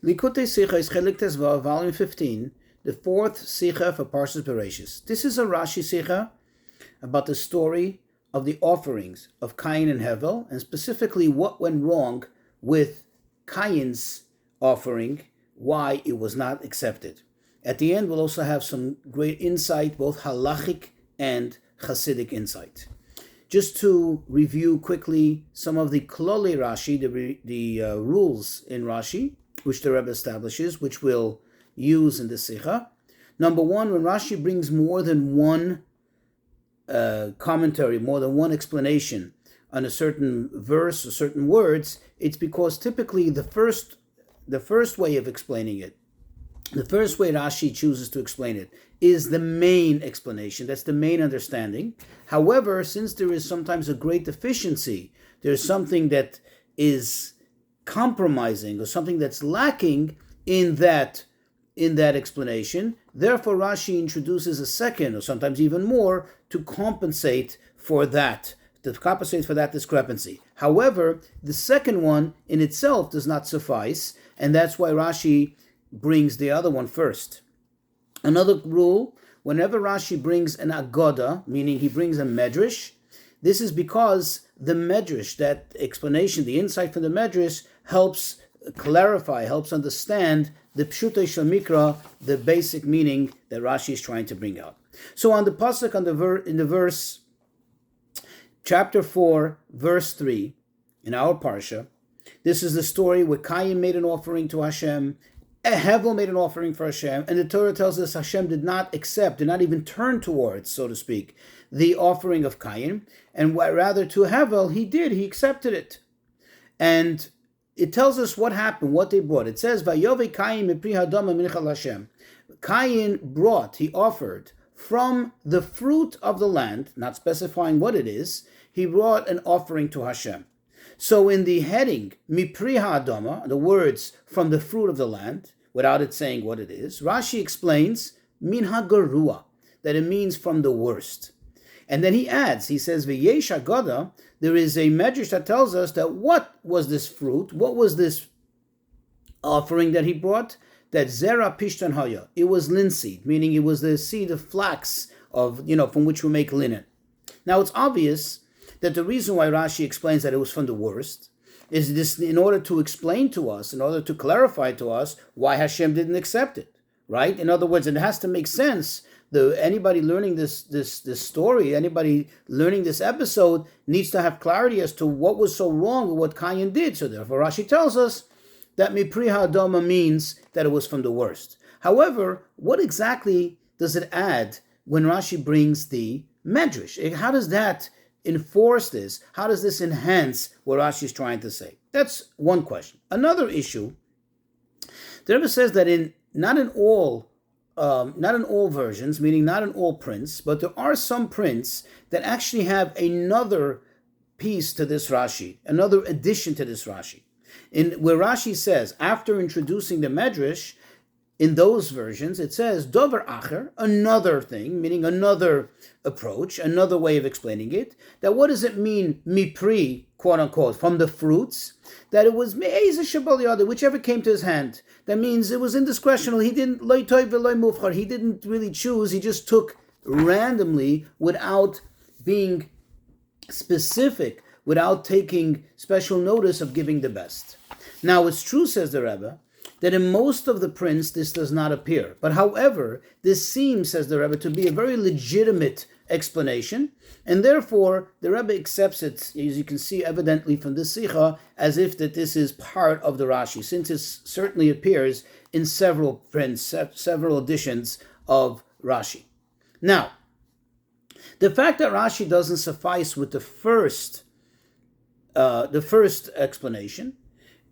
Likutei Sichos, Chelik Tezvav, volume 15, the fourth Sicha for Parshas Breishis. This is a Rashi Sicha about the story of the offerings of Cain and Hevel, and specifically what went wrong with Cain's offering, why it was not accepted. At the end, we'll also have some great insight, both halachic and Hasidic insight. Just to review quickly some of the Kloli Rashi, the rules in Rashi, which the Rebbe establishes, which we'll use in the Sicha. Number one, when Rashi brings more than one commentary, more than one explanation on a certain verse or certain words, it's because typically the first way of explaining it, the first way Rashi chooses to explain it, is the main explanation. That's the main understanding. However, since there is sometimes a great deficiency, there's something that is compromising or something that's lacking in that explanation. Therefore, Rashi introduces a second, or sometimes even more, to compensate for that discrepancy. However, the second one in itself does not suffice, and that's why Rashi brings the other one first. Another rule, whenever Rashi brings an agoda, meaning he brings a medrash, this is because the medrash, that explanation, the insight from the medrash, helps clarify, helps understand the pshutei shel mikra, the basic meaning that Rashi is trying to bring out. So on the pasuk, in the verse, chapter 4, verse 3, in our parsha, this is the story where Cain made an offering to Hashem, Hevel made an offering for Hashem, and the Torah tells us Hashem did not accept, did not even turn towards, so to speak, the offering of Cain, and rather to Hevel, he accepted it. And it tells us what happened, what they brought. It says, Vayove Cain mipri hadama minchal Hashem. Cain brought, he offered, from the fruit of the land, not specifying what it is, he brought an offering to Hashem. So in the heading, mipri hadama, the words from the fruit of the land, without it saying what it is, Rashi explains, min hagarua, that it means from the worst. And then he adds, he says, V'yesh agoda, there is a medrash that tells us that what was this fruit, what was this offering that he brought? That zera pishtan haya, it was linseed, meaning it was the seed of flax, from which we make linen. Now it's obvious that the reason why Rashi explains that it was from the worst is this in order to explain to us, in order to clarify to us why Hashem didn't accept it, right? In other words, it has to make sense. Anybody learning this story, anybody learning this episode needs to have clarity as to what was so wrong with what Cain did. So therefore, Rashi tells us that mipri ha'adama means that it was from the worst. However, what exactly does it add when Rashi brings the medrash? How does that enforce this? How does this enhance what Rashi is trying to say? That's one question. Another issue, the Rebbe says that not in all versions, meaning not in all prints, but there are some prints that actually have another piece to this Rashi, another addition to this Rashi. Where Rashi says, after introducing the medrash, in those versions, it says, dover acher, another thing, meaning another approach, another way of explaining it. That what does it mean, mipri, quote unquote, from the fruits? That it was me'eza shabal yada, whichever came to his hand. That means it was indiscretional. He didn't, loy toiv v'loy mufchar, he didn't really choose, he just took randomly without being specific, without taking special notice of giving the best. Now it's true, says the Rebbe, that in most of the prints this does not appear. But however, this seems, says the Rebbe, to be a very legitimate explanation, and therefore the Rebbe accepts it, as you can see evidently from this Sicha, as if that this is part of the Rashi, since it certainly appears in several prints, several editions of Rashi. Now, the fact that Rashi doesn't suffice with the first explanation,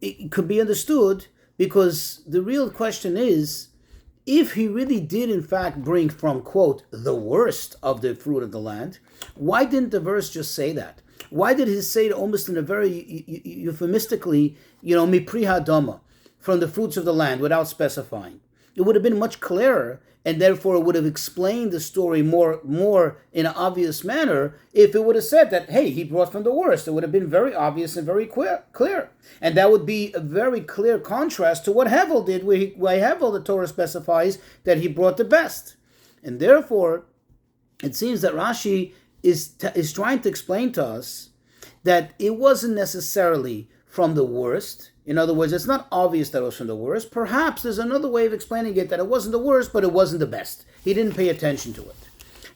it could be understood because the real question is, if he really did in fact bring from, quote, the worst of the fruit of the land, why didn't the verse just say that? Why did he say it almost in a very euphemistically, mipri hadama, from the fruits of the land, without specifying? it would have been much clearer, and therefore it would have explained the story more in an obvious manner if it would have said that, hey, he brought from the worst. It would have been very obvious and very clear. And that would be a very clear contrast to what Hevel did, where Hevel, the Torah specifies that he brought the best. And therefore, it seems that Rashi is trying to explain to us that it wasn't necessarily from the worst. In other words, it's not obvious that it was from the worst. Perhaps there's another way of explaining it, that it wasn't the worst, but it wasn't the best. He didn't pay attention to it.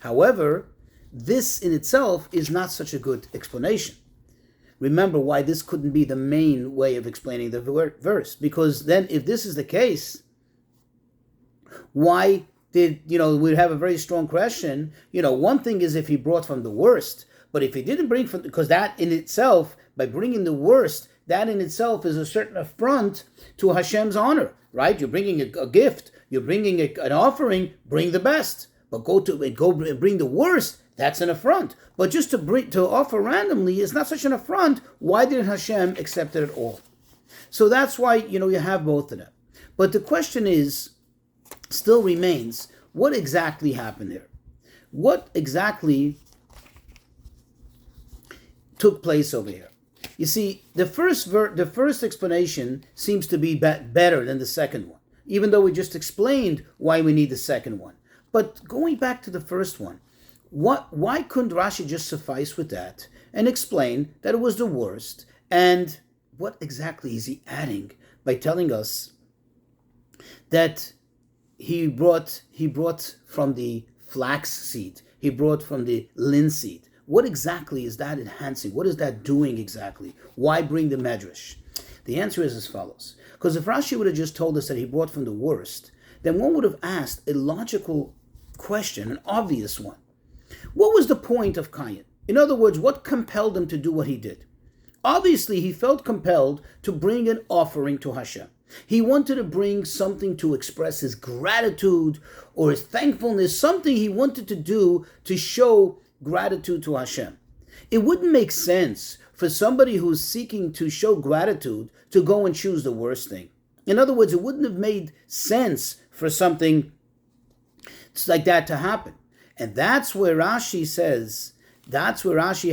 However, this in itself is not such a good explanation. Remember why this couldn't be the main way of explaining the verse. Because then if this is the case, why did, we'd have a very strong question. One thing is if he brought from the worst, but if he didn't bring from, because that in itself, by bringing the worst, that in itself is a certain affront to Hashem's honor, right? You're bringing a gift, you're bringing an offering, bring the best. But go and bring the worst, that's an affront. But just to offer randomly is not such an affront. Why didn't Hashem accept it at all? So that's why, you have both of them. But the question still remains, what exactly happened here? What exactly took place over here? You see, the first explanation seems to be better than the second one, even though we just explained why we need the second one. But going back to the first one, why couldn't Rashi just suffice with that and explain that it was the worst? And what exactly is he adding by telling us that he brought from the flax seed, he brought from the linseed? What exactly is that enhancing? What is that doing exactly? Why bring the medrash? The answer is as follows. Because if Rashi would have just told us that he brought from the worst, then one would have asked a logical question, an obvious one. What was the point of Cain? In other words, what compelled him to do what he did? Obviously, he felt compelled to bring an offering to Hashem. He wanted to bring something to express his gratitude or his thankfulness, something he wanted to do to show gratitude to Hashem. It wouldn't make sense for somebody who's seeking to show gratitude to go and choose the worst thing. In other words, it wouldn't have made sense for something like that to happen. And that's where Rashi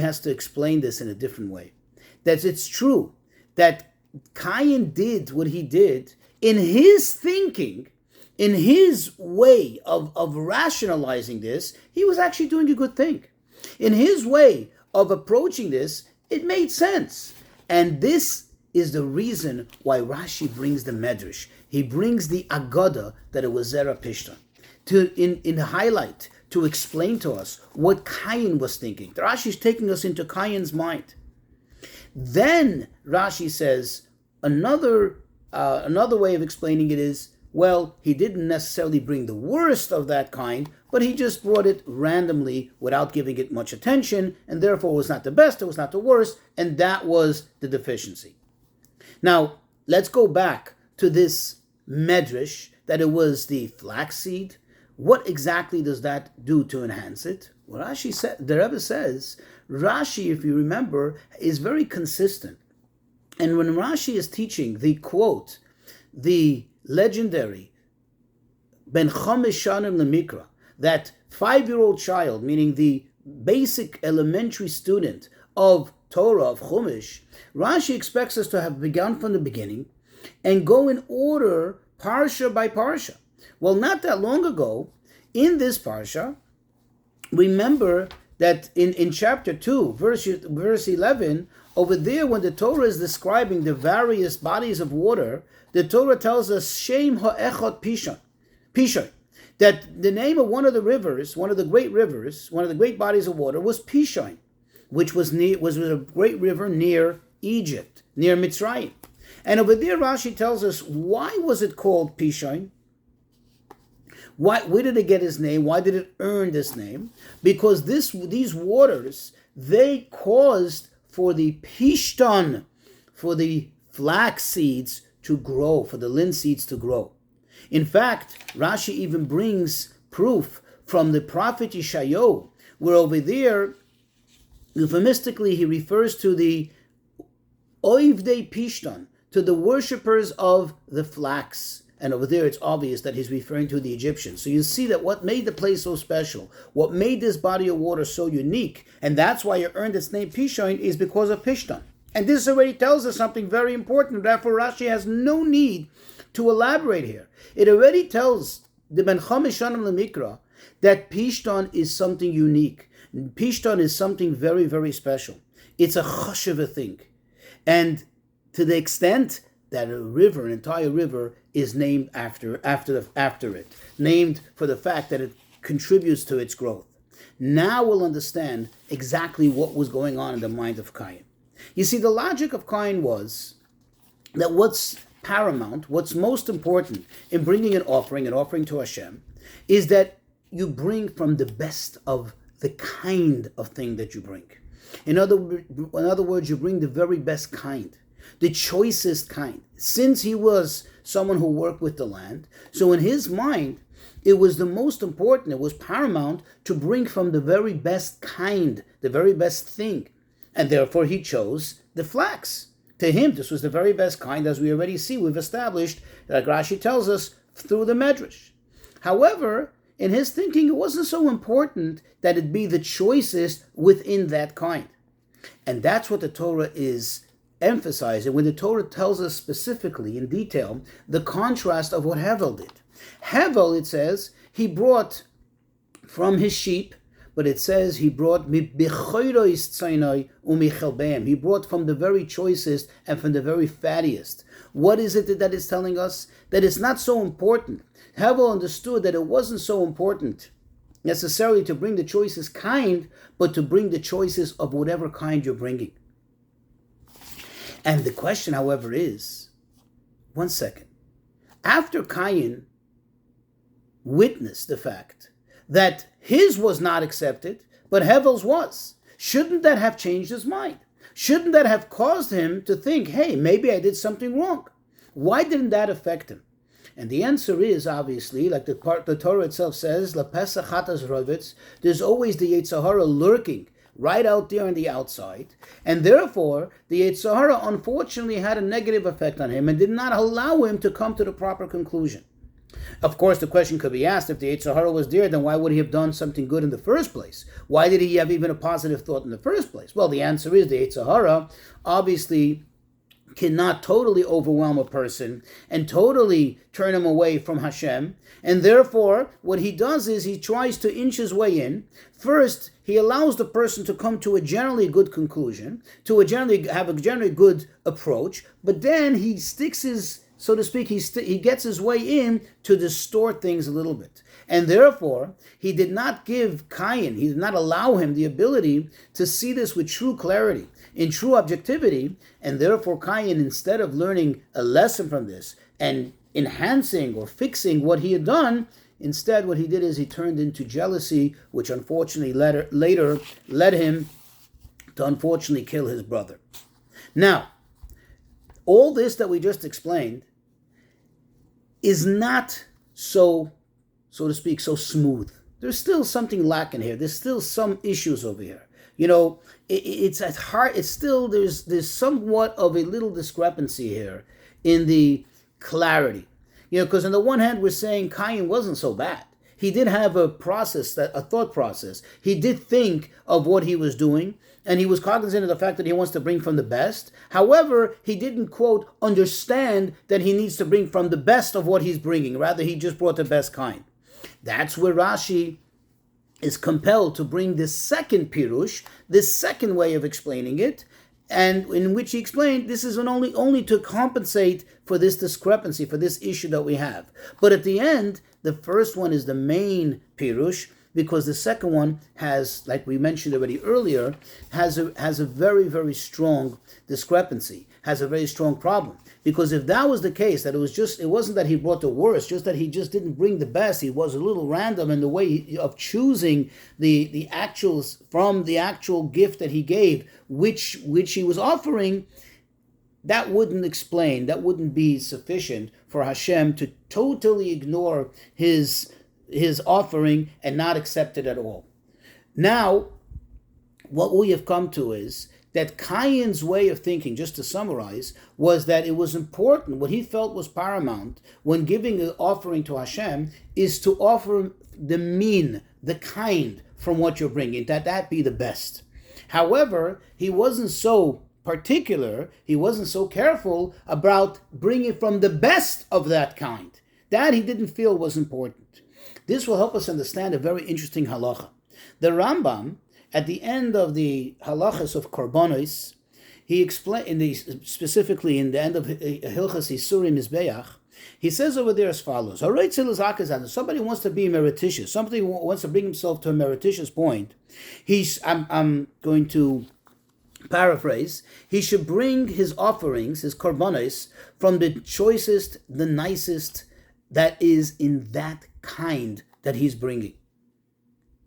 has to explain this in a different way. That it's true that Cain did what he did in his thinking, in his way of rationalizing this. He was actually doing a good thing. In his way of approaching this, it made sense. And this is the reason why Rashi brings the Medrash. He brings the Agada that it was Zera Pishtan in highlight, to explain to us what Cain was thinking. The Rashi is taking us into Cain's mind. Then Rashi says another way of explaining it is, well, he didn't necessarily bring the worst of that kind, but he just brought it randomly without giving it much attention, and therefore it was not the best, it was not the worst, and that was the deficiency. Now, let's go back to this medrash, that it was the flaxseed. What exactly does that do to enhance it? Well, Rashi said, the Rebbe says, Rashi, if you remember, is very consistent. And when Rashi is teaching the quote, the legendary Ben Chomesh Shanim Lemikra, that 5-year-old child, meaning the basic elementary student of Torah, of Chumash, Rashi expects us to have begun from the beginning and go in order, parsha by parsha. Well, not that long ago, in this parsha, remember that in chapter 2, verse 11, over there when the Torah is describing the various bodies of water, the Torah tells us, Shem ha'echot Pishon, that the name of one of the rivers, one of the great bodies of water was Pishon, which was a great river near Egypt, near Mitzrayim. And over there Rashi tells us, why was it called Pishon? Where did it get its name? Why did it earn this name? Because these waters, they caused for the pishton, for the flax seeds to grow, for the linseeds to grow. In fact, Rashi even brings proof from the prophet Yeshayahu, where over there, euphemistically, he refers to the oivdei pishton, to the worshippers of the flax and over there it's obvious that he's referring to the Egyptians. So you see that what made the place so special, what made this body of water so unique, and that's why it earned its name Pishon, is because of Pishton. And this already tells us something very important. Therefore, Rashi has no need to elaborate here. It already tells the Ben Chamishanim Lemikra that Pishton is something unique. Pishton is something very, very special. It's a chashuva thing. And to the extent that a river, an entire river, is named after it, named for the fact that it contributes to its growth. Now we'll understand exactly what was going on in the mind of Cain. You see, the logic of Cain was that what's paramount, what's most important in bringing an offering to Hashem, is that you bring from the best of the kind of thing that you bring. In other words, you bring the very best kind, the choicest kind. Since he was someone who worked with the land, so in his mind, it was the most important, it was paramount to bring from the very best kind, the very best thing. And therefore he chose the flax. To him, this was the very best kind, as we already see, we've established, like Rashi tells us, through the Medrash. However, in his thinking, it wasn't so important that it be the choicest within that kind. And that's what the Torah is emphasizing when the Torah tells us specifically, in detail, the contrast of what Hevel did. Hevel, it says, he brought from his sheep, but it says he brought he brought from the very choicest and from the very fattiest. What is it that it's telling us? That it's not so important. Hevel understood that it wasn't so important necessarily to bring the choicest kind, but to bring the choicest of whatever kind you're bringing. And the question, however, is, one second, after Cain witnessed the fact that his was not accepted, but Hevel's was, shouldn't that have changed his mind? Shouldn't that have caused him to think, hey, maybe I did something wrong? Why didn't that affect him? And the answer is, obviously, like the Torah itself says, La Pesach Chatas Rovitz, there's always the Yetzer Hara lurking right out there on the outside, and therefore the Yetzer Hara unfortunately had a negative effect on him and did not allow him to come to the proper conclusion. Of course, the question could be asked, if the Yetzer Hara was there, then why would he have done something good in the first place? Why did he have even a positive thought in the first place? Well, the answer is the Yetzer Hara obviously cannot totally overwhelm a person and totally turn him away from Hashem. And therefore, what he does is he tries to inch his way in. First, he allows the person to come to a generally good conclusion, to have a generally good approach, but then he sticks his, so to speak, he gets his way in to distort things a little bit. And therefore, he did not give Cain, he did not allow him the ability to see this with true clarity, in true objectivity, and therefore Cain, instead of learning a lesson from this and enhancing or fixing what he had done, instead what he did is he turned into jealousy, which unfortunately later led him to unfortunately kill his brother. Now, all this that we just explained is not so to speak, so smooth. There's still something lacking here. There's still some issues over here. You know, it's at heart, it's still, there's somewhat of a little discrepancy here in the clarity. You know, because on the one hand, we're saying Cain wasn't so bad. He did have a thought process. He did think of what he was doing, and he was cognizant of the fact that he wants to bring from the best. However, he didn't, quote, understand that he needs to bring from the best of what he's bringing. Rather, he just brought the best kind. That's where Rashi is compelled to bring this second pirush, this second way of explaining it, and in which he explained this is only to compensate for this discrepancy, for this issue that we have. But at the end, the first one is the main pirush, because the second one has, like we mentioned already earlier, has a very, very strong discrepancy, has a very strong problem. Because if that was the case, that it wasn't that he brought the worst, just that he just didn't bring the best, he was a little random in the way of choosing the actuals from the actual gift that he gave, which he was offering, that wouldn't be sufficient for Hashem to totally ignore his offering and not accept it at all. Now, what we have come to is that Cain's way of thinking, just to summarize, was that it was important, what he felt was paramount when giving an offering to Hashem, is to offer the kind from what you're bringing, that be the best. However, he wasn't so particular, he wasn't so careful about bringing from the best of that kind. That he didn't feel was important. This will help us understand a very interesting halacha. The Rambam, at the end of the halachas of Korbanos, he explained, specifically in the end of Hilchas Isurim Mizbeach, he says over there as follows: somebody wants to be merititious, somebody wants to bring himself to a merititious point. I'm going to paraphrase, he should bring his offerings, his korbanos, from the choicest, the nicest that is in that kind that he's bringing.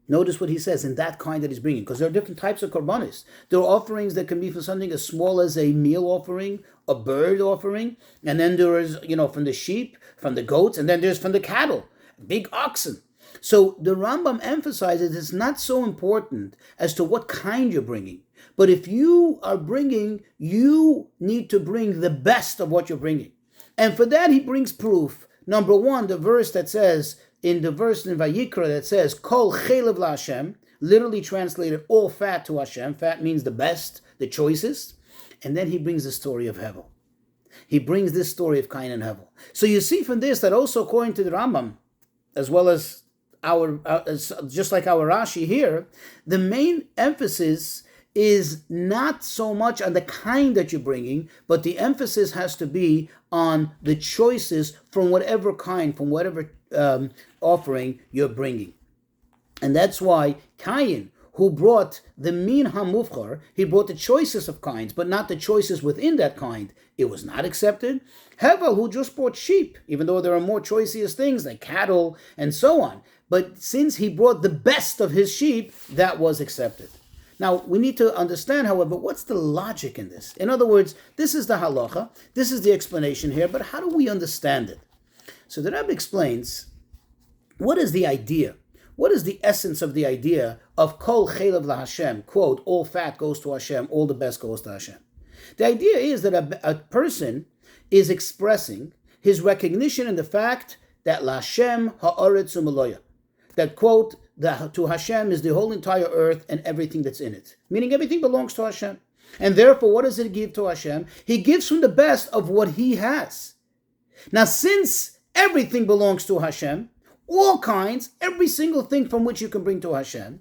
Notice what he says, in that kind that he's bringing, because there are different types of korbanos. There are offerings that can be for something as small as a meal offering, a bird offering, and then there is, from the sheep, from the goats, and then there's from the cattle, big oxen. So the Rambam emphasizes it's not so important as to what kind you're bringing, but if you are bringing, you need to bring the best of what you're bringing. And for that he brings proof. Number one, the verse that says, in the verse in Vayikra that says, Kol chelev laHashem, literally translated, all fat to Hashem. Fat means the best, the choicest. And then he brings the story of Hevel. He brings this story of Cain and Hevel. So you see from this that also according to the Rambam, as well as just like our Rashi here, the main emphasis is not so much on the kind that you're bringing, but the emphasis has to be on the choices from whatever kind, from whatever offering you're bringing. And that's why Cain, who brought the min hamufchar, he brought the choicest of kinds, but not the choices within that kind, it was not accepted. Hevel, who just brought sheep, even though there are more choicest things like cattle and so on, but since he brought the best of his sheep, that was accepted. Now, we need to understand, however, what's the logic in this? In other words, this is the halacha, this is the explanation here, but how do we understand it? So the Rebbe explains, what is the idea? What is the essence of the idea of Kol Chelev LaHashem, quote, all fat goes to Hashem, all the best goes to Hashem? The idea is that a person is expressing his recognition in the fact that LaHashem ha'aretz u'meloya, that, quote, to Hashem is the whole entire earth and everything that's in it. Meaning everything belongs to Hashem. And therefore, what does it give to Hashem? He gives from the best of what he has. Now, since everything belongs to Hashem, all kinds, every single thing from which you can bring to Hashem,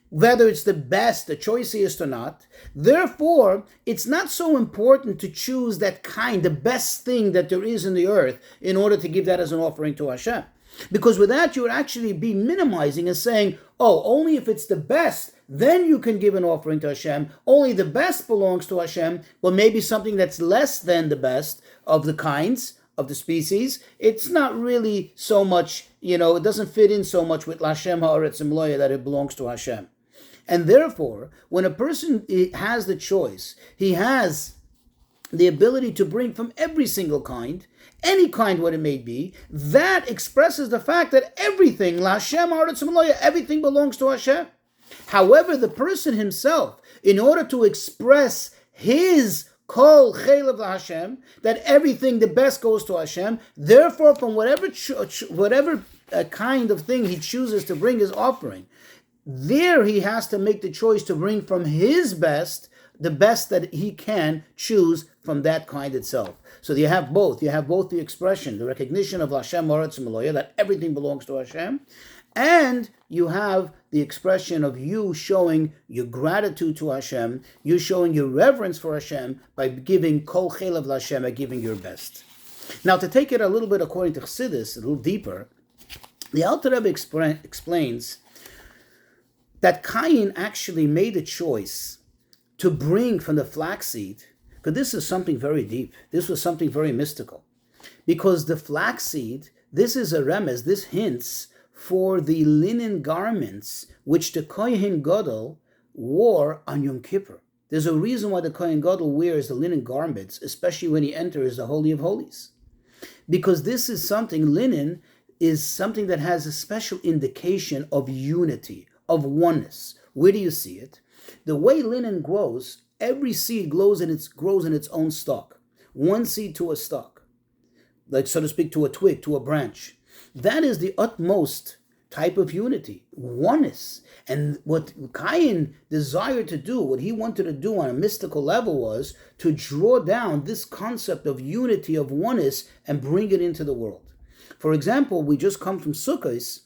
whether it's the best, the choicest or not, therefore, it's not so important to choose that kind, the best thing that there is in the earth, in order to give that as an offering to Hashem. Because with that, you would actually be minimizing and saying, oh, only if it's the best, then you can give an offering to Hashem. Only the best belongs to Hashem. Well, maybe something that's less than the best of the kinds, of the species, it's not really so much, it doesn't fit in so much with Lashem Ha'aretz U'Meloya that it belongs to Hashem. And therefore, when a person has the choice, he has the ability to bring from every single kind, any kind what it may be, that expresses the fact that everything, Lashem Ha'aretz U'Meloya, everything belongs to Hashem. However, the person himself, in order to express his Kol Chelev LaHashem, that everything, the best goes to Hashem, therefore from whatever kind of thing he chooses to bring his offering, there he has to make the choice to bring from his best, the best that he can choose from that kind itself. So you have both. You have both the expression, the recognition of Lashem Ha'aretz U'Meloya, that everything belongs to Hashem, and you have the expression of you showing your gratitude to Hashem, you showing your reverence for Hashem by giving Kol Chelev LaHashem, by giving your best. Now, to take it a little bit according to Chassidus, a little deeper, the Alter Rebbe explains that Cain actually made a choice to bring from the flaxseed, because this is something very deep. This was something very mystical. Because the flaxseed, this is a remez, this hints for the linen garments which the Kohen Gadol wore on Yom Kippur. There's a reason why the Kohen Gadol wears the linen garments, especially when he enters the Holy of Holies. Because this is something, linen is something that has a special indication of unity, of oneness. Where do you see it? The way linen grows, every seed grows in its own stalk. One seed to a stalk, like so to speak, to a twig, to a branch. That is the utmost type of unity, oneness. And what Cain desired to do, what he wanted to do on a mystical level, was to draw down this concept of unity, of oneness, and bring it into the world. For example, we just come from Sichos.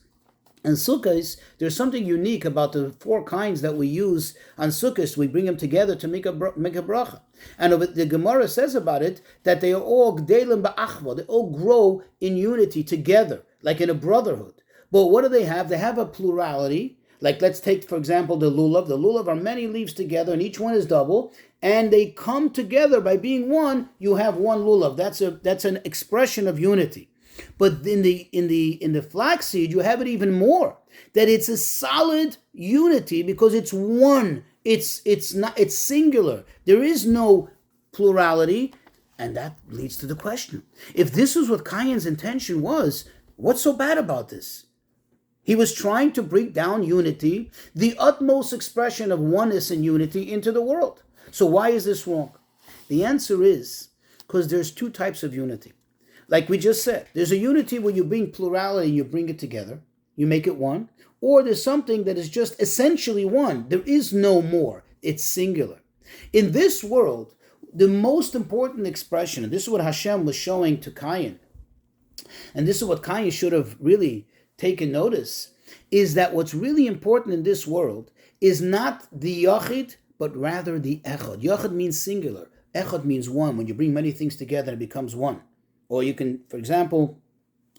And Sichos, there's something unique about the 4 kinds that we use on Sichos. We bring them together to make a bracha. And the Gemara says about it that they are all gdelim ba'achva. They all grow in unity together, like in a brotherhood. But what do they have? They have a plurality. Like let's take, for example, the lulav. The lulav are many leaves together, and each one is double. And they come together by being one. You have one lulav. That's an expression of unity. But in the flaxseed, you have it even more. That it's a solid unity because it's one. It's singular. There is no plurality, and that leads to the question: if this is what Cain's intention was, what's so bad about this? He was trying to bring down unity, the utmost expression of oneness and unity, into the world. So why is this wrong? The answer is because there's 2 types of unity. Like we just said, there's a unity where you bring plurality, you bring it together, you make it one, or there's something that is just essentially one. There is no more. It's singular. In this world, the most important expression, and this is what Hashem was showing to Cain, and this is what Cain should have really taken notice, is that what's really important in this world is not the Yachid, but rather the Echad. Yachid means singular. Echad means one. When you bring many things together, it becomes one. Or you can, for example,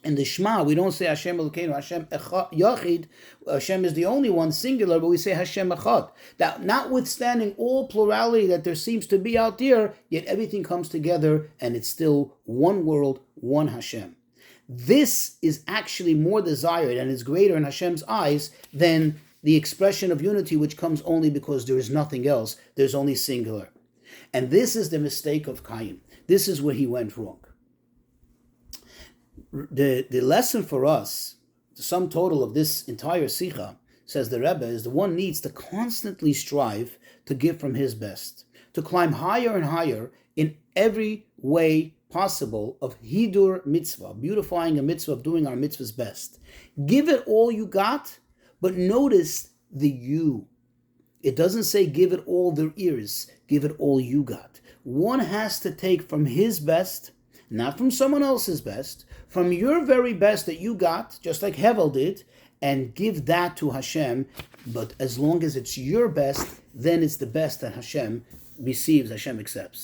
in the Shema, we don't say Hashem Elokeinu, Hashem Echad, Yachid. Hashem is the only one, singular, but we say Hashem Echad. That notwithstanding all plurality that there seems to be out there, yet everything comes together and it's still one world, one Hashem. This is actually more desired and is greater in Hashem's eyes than the expression of unity, which comes only because there is nothing else. There's only singular. And this is the mistake of Cain. This is where he went wrong. The lesson for us, the sum total of this entire Sicha, says the Rebbe, is the one needs to constantly strive to give from his best, to climb higher and higher in every way possible of hidur mitzvah, beautifying a mitzvah, of doing our mitzvah's best. Give it all you got, but notice the you. It doesn't say give it all their ears, give it all you got. One has to take from his best, not from someone else's best, from your very best that you got, just like Hevel did, and give that to Hashem. But as long as it's your best, then it's the best that Hashem receives, Hashem accepts.